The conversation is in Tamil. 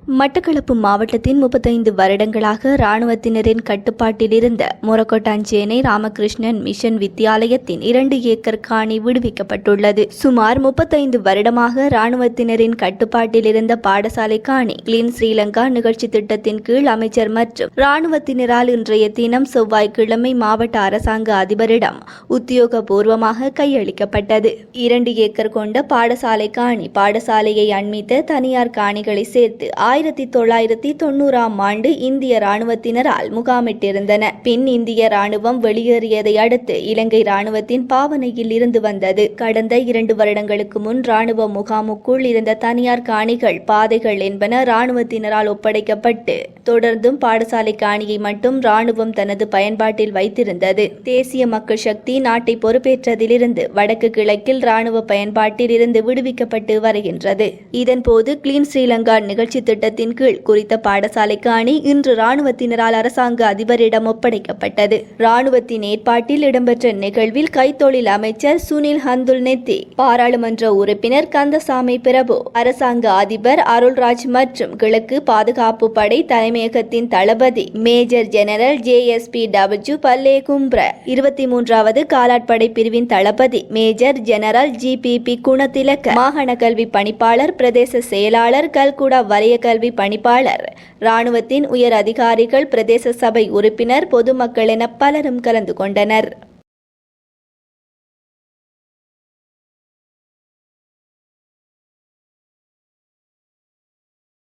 மட்டக்களப்பு மாவட்டத்தின் 35 வருடங்களாக இராணுவத்தினரின் கட்டுப்பாட்டில் இருந்த மொரக்கொட்டாஞ்சேனை ராமகிருஷ்ணன் மிஷன் வித்தியாலயத்தின் 2 ஏக்கர் காணி விடுவிக்கப்பட்டுள்ளது. சுமார் 35 வருடமாக இராணுவத்தினரின் கட்டுப்பாட்டில் இருந்த பாடசாலை காணி கிளீன் ஸ்ரீலங்கா நிகழ்ச்சி திட்டத்தின் கீழ் அமைச்சர் மற்றும் இராணுவத்தினரால் இன்றைய தினம் செவ்வாய்க்கிழமை மாவட்ட அரசாங்க அதிபரிடம் உத்தியோகபூர்வமாக கையளிக்கப்பட்டது. 2 ஏக்கர் கொண்ட பாடசாலை காணி பாடசாலையை அண்மித்த தனியார் காணிகளை சேர்த்து 1990ஆம் ஆண்டு இந்திய ராணுவத்தினரால் முகாமிட்டிருந்தன. பின் இந்திய ராணுவம் வெளியேறியதை அடுத்து இலங்கை ராணுவத்தின் பாவனையில் இருந்து வந்தது. கடந்த 2 வருடங்களுக்கு முன் ராணுவ முகாமுக்குள் இருந்த தனியார் காணிகள் பாதைகள் என்பன ராணுவத்தினரால் ஒப்படைக்கப்பட்டு தொடர்ந்தும் பாடசாலை காணியை மட்டும் ராணுவம் தனது பயன்பாட்டில் வைத்திருந்தது. தேசிய மக்கள் சக்தி நாட்டை பொறுப்பேற்றதிலிருந்து வடக்கு கிழக்கில் ராணுவ பயன்பாட்டில் இருந்து விடுவிக்கப்பட்டு வருகின்றது. இதன்போது கிளீன் ஸ்ரீலங்கா நிகழ்ச்சி திட்டத்தின் கீழ் குறித்த பாடசாலை காணி இன்று ராணுவத்தினரால் அரசாங்க அதிபரிடம் ஒப்படைக்கப்பட்டது. ராணுவத்தின் ஏற்பாட்டில் இடம்பெற்ற நிகழ்வில் கைத்தொழில் அமைச்சர் சுனில் ஹந்துல் நெத்தி, பாராளுமன்ற உறுப்பினர் கந்தசாமி பிரபு, அரசாங்க அதிபர் அருள்ராஜ் மற்றும் கிழக்கு பாதுகாப்பு படை தலைமையகத்தின் தளபதி மேஜர் ஜெனரல் JSPW பல்லே கும்ப்ர, 23வது காலாட்படை பிரிவின் தளபதி மேஜர் ஜெனரல் GPP குணத்திலக்க, மாகாண கல்வி பணிப்பாளர், பிரதேச செயலாளர், கல்குடா வலய கல்வி பணிப்பாளர், இராணுவத்தின் உயர் அதிகாரிகள், பிரதேச சபை உறுப்பினர், பொதுமக்கள் என பலரும் கலந்து கொண்டனர்.